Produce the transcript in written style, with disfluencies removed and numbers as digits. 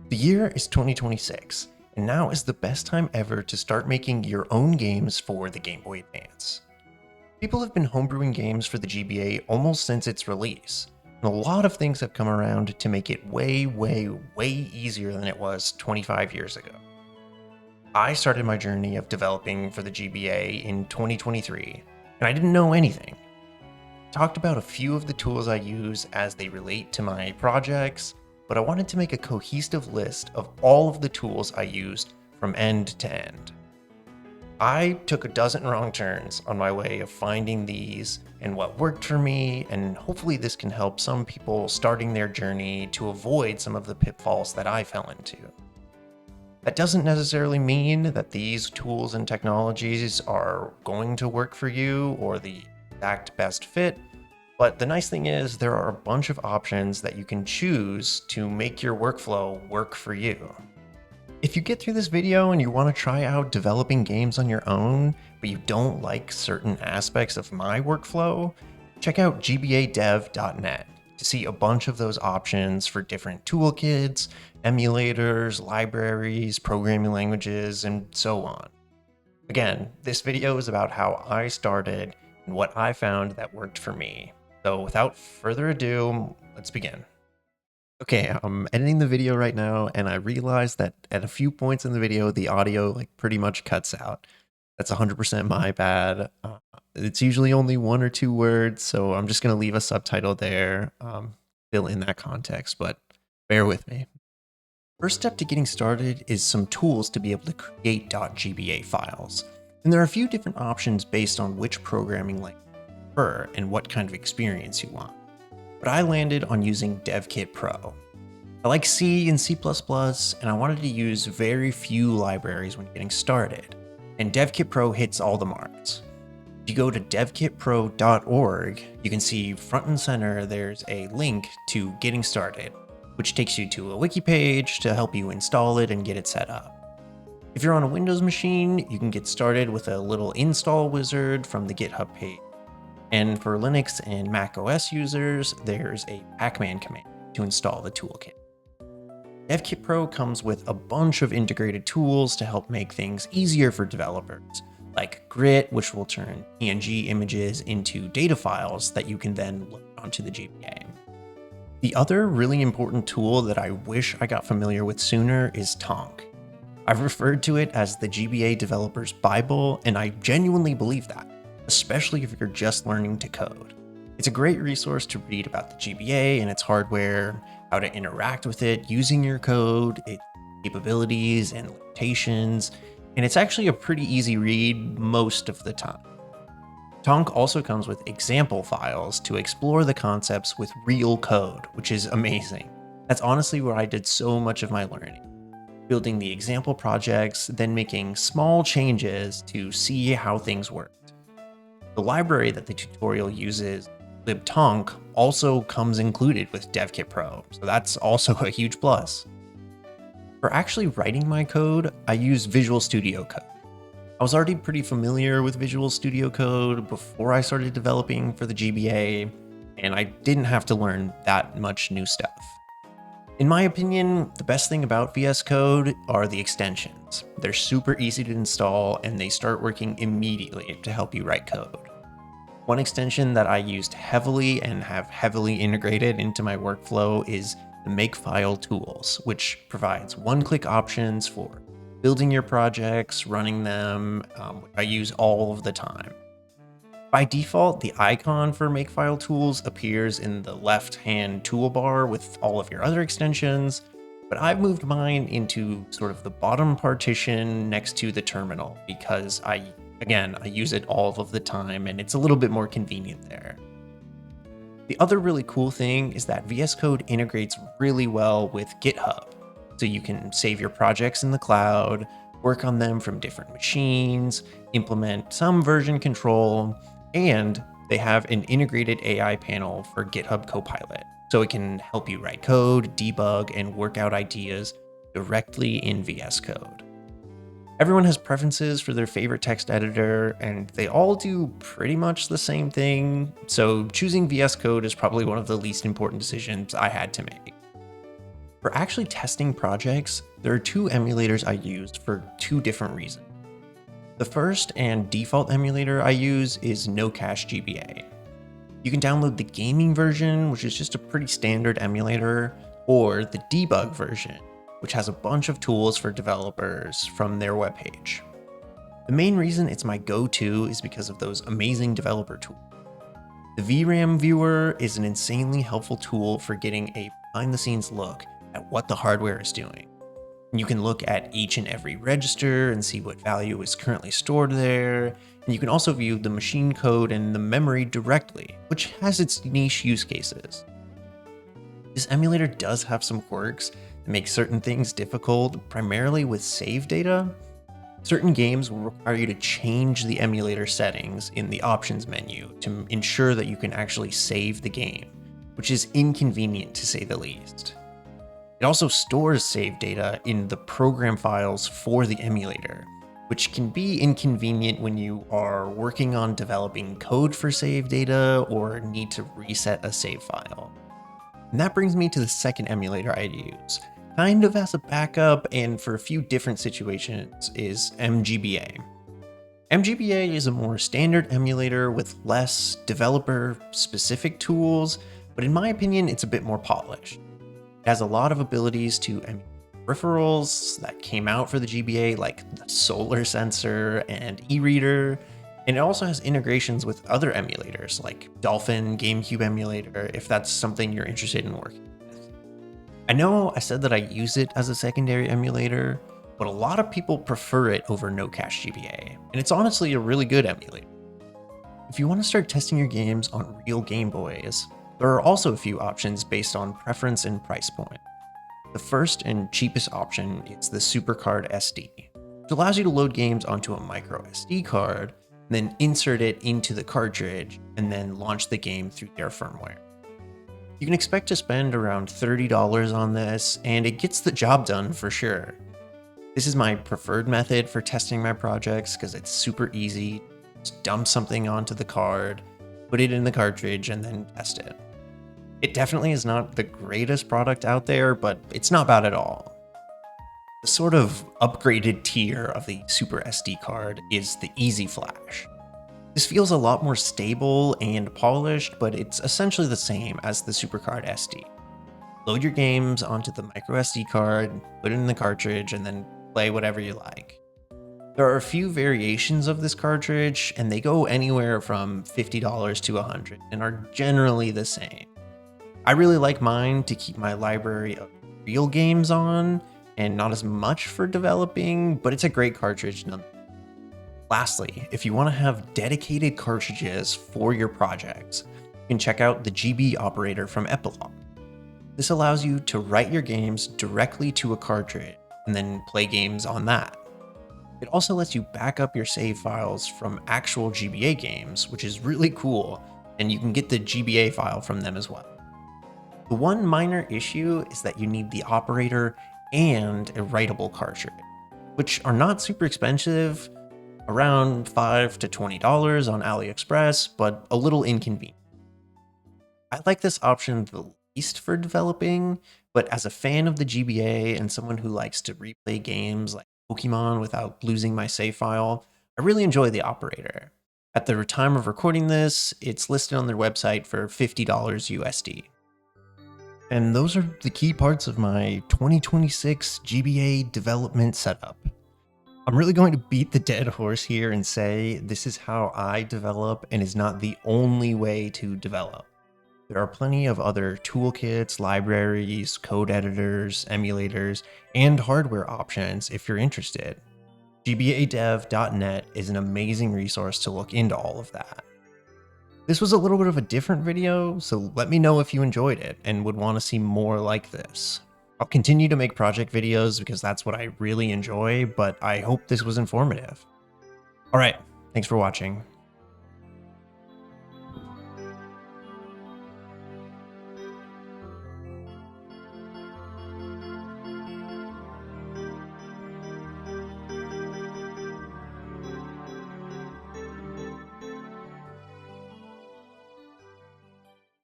The year is 2026, and now is the best time ever to start making your own games for the Game Boy Advance. People have been homebrewing games for the GBA almost since its release, and a lot of things have come around to make it way easier than it was 25 years ago. I started my journey of developing for the GBA in 2023, and I didn't know anything. I talked about a few of the tools I use as they relate to my projects, but I wanted to make a cohesive list of all of the tools I used from end to end. I took a dozen wrong turns on my way of finding these and what worked for me, and hopefully this can help some people starting their journey to avoid some of the pitfalls that I fell into. That doesn't necessarily mean that these tools and technologies are going to work for you or the exact best fit, but the nice thing is there are a bunch of options that you can choose to make your workflow work for you. If you get through this video and you want to try out developing games on your own, but you don't like certain aspects of my workflow, check out gbadev.net to see a bunch of those options for different toolkits, emulators, libraries, programming languages, and so on. Again, this video is about how I started and what I found that worked for me. So without further ado, let's begin. Okay, I'm editing the video right now, and I realized that at a few points in the video, the audio pretty much cuts out. That's 100% my bad. It's usually only 1 or 2 words, so I'm just going to leave a subtitle there, fill in that context, but bear with me. First step to getting started is some tools to be able to create .gba files. And there are a few different options based on which programming language you prefer and what kind of experience you want. But I landed on using devkitPro. I like C and C++, and I wanted to use very few libraries when getting started, and devkitPro hits all the marks. If you go to devkitpro.org, you can see front and center there's a link to getting started, which takes you to a wiki page to help you install it and get it set up. If you're on a Windows machine, you can get started with a little install wizard from the GitHub page. And for Linux and Mac OS users, there's a pacman command to install the toolkit. devkitPro comes with a bunch of integrated tools to help make things easier for developers, like Grit, which will turn PNG images into data files that you can then load onto the GBA. The other really important tool that I wish I got familiar with sooner is tonc. I've referred to it as the GBA developer's Bible, and I genuinely believe that, especially if you're just learning to code. It's a great resource to read about the GBA and its hardware, how to interact with it using your code, its capabilities and limitations, and it's actually a pretty easy read most of the time. Tonc also comes with example files to explore the concepts with real code, which is amazing. That's honestly where I did so much of my learning. Building the example projects, then making small changes to see how things worked. The library that the tutorial uses, libtonc, also comes included with devkitPro, so that's also a huge plus. For actually writing my code, I use Visual Studio Code. I was already pretty familiar with Visual Studio Code before I started developing for the GBA, and I didn't have to learn that much new stuff. In my opinion, the best thing about VS Code are the extensions. They're super easy to install, and they start working immediately to help you write code. One extension that I used heavily and have heavily integrated into my workflow is the Makefile tools, which provides one-click options for building your projects, running them, which I use all of the time. By default, the icon for Makefile tools appears in the left-hand toolbar with all of your other extensions, but I've moved mine into sort of the bottom partition next to the terminal because I use it all of the time and it's a little bit more convenient there. The other really cool thing is that VS Code integrates really well with GitHub, so you can save your projects in the cloud, work on them from different machines, implement some version control, and they have an integrated AI panel for GitHub Copilot, so it can help you write code, debug, and work out ideas directly in VS Code. Everyone has preferences for their favorite text editor, and they all do pretty much the same thing, so choosing VS Code is probably one of the least important decisions I had to make. For actually testing projects, there are two emulators I used for two different reasons. The first and default emulator I use is NoCache GBA. You can download the gaming version, which is just a pretty standard emulator, or the debug version, which has a bunch of tools for developers from their webpage. The main reason it's my go-to is because of those amazing developer tools. The VRAM viewer is an insanely helpful tool for getting a behind-the-scenes look at what the hardware is doing. You can look at each and every register and see what value is currently stored there, and you can also view the machine code and the memory directly, which has its niche use cases. This emulator does have some quirks that make certain things difficult, primarily with save data. Certain games will require you to change the emulator settings in the options menu to ensure that you can actually save the game, which is inconvenient to say the least. It also stores save data in the program files for the emulator, which can be inconvenient when you are working on developing code for save data or need to reset a save file. And that brings me to the second emulator I use, kind of as a backup and for a few different situations, is mGBA. mGBA is a more standard emulator with less developer-specific tools, but in my opinion, it's a bit more polished. It has a lot of abilities to emulate peripherals that came out for the GBA, like the solar sensor and e-reader, and it also has integrations with other emulators like Dolphin GameCube emulator, if that's something you're interested in working with. I know I said that I use it as a secondary emulator, but a lot of people prefer it over NoCache GBA, and it's honestly a really good emulator. If you want to start testing your games on real Game Boys, there are also a few options based on preference and price point. The first and cheapest option is the SuperCard SD, which allows you to load games onto a micro SD card, then insert it into the cartridge, and then launch the game through their firmware. You can expect to spend around $30 on this, and it gets the job done for sure. This is my preferred method for testing my projects because it's super easy. Just dump something onto the card, put it in the cartridge, and then test it. It definitely is not the greatest product out there, but it's not bad at all. The sort of upgraded tier of the Super SD card is the Easy Flash. This feels a lot more stable and polished, but it's essentially the same as the SuperCard SD. Load your games onto the micro SD card, put it in the cartridge, and then play whatever you like. There are a few variations of this cartridge, and they go anywhere from $50 to $100 and are generally the same. I really like mine to keep my library of real games on, and not as much for developing, but it's a great cartridge nonetheless. Lastly, if you want to have dedicated cartridges for your projects, you can check out the GB operator from Epilogue. This allows you to write your games directly to a cartridge and then play games on that. It also lets you back up your save files from actual GBA games, which is really cool, and you can get the GBA file from them as well. The one minor issue is that you need the operator and a writable cartridge, which are not super expensive, around $5 to $20 on AliExpress, but a little inconvenient. I like this option the least for developing, but as a fan of the GBA and someone who likes to replay games like Pokemon without losing my save file, I really enjoy the operator. At the time of recording this, it's listed on their website for $50 USD. And those are the key parts of my 2026 GBA development setup. I'm really going to beat the dead horse here and say this is how I develop and is not the only way to develop. There are plenty of other toolkits, libraries, code editors, emulators, and hardware options if you're interested. GBAdev.net is an amazing resource to look into all of that. This was a little bit of a different video, so let me know if you enjoyed it and would want to see more like this. I'll continue to make project videos because that's what I really enjoy, but I hope this was informative. Alright, thanks for watching.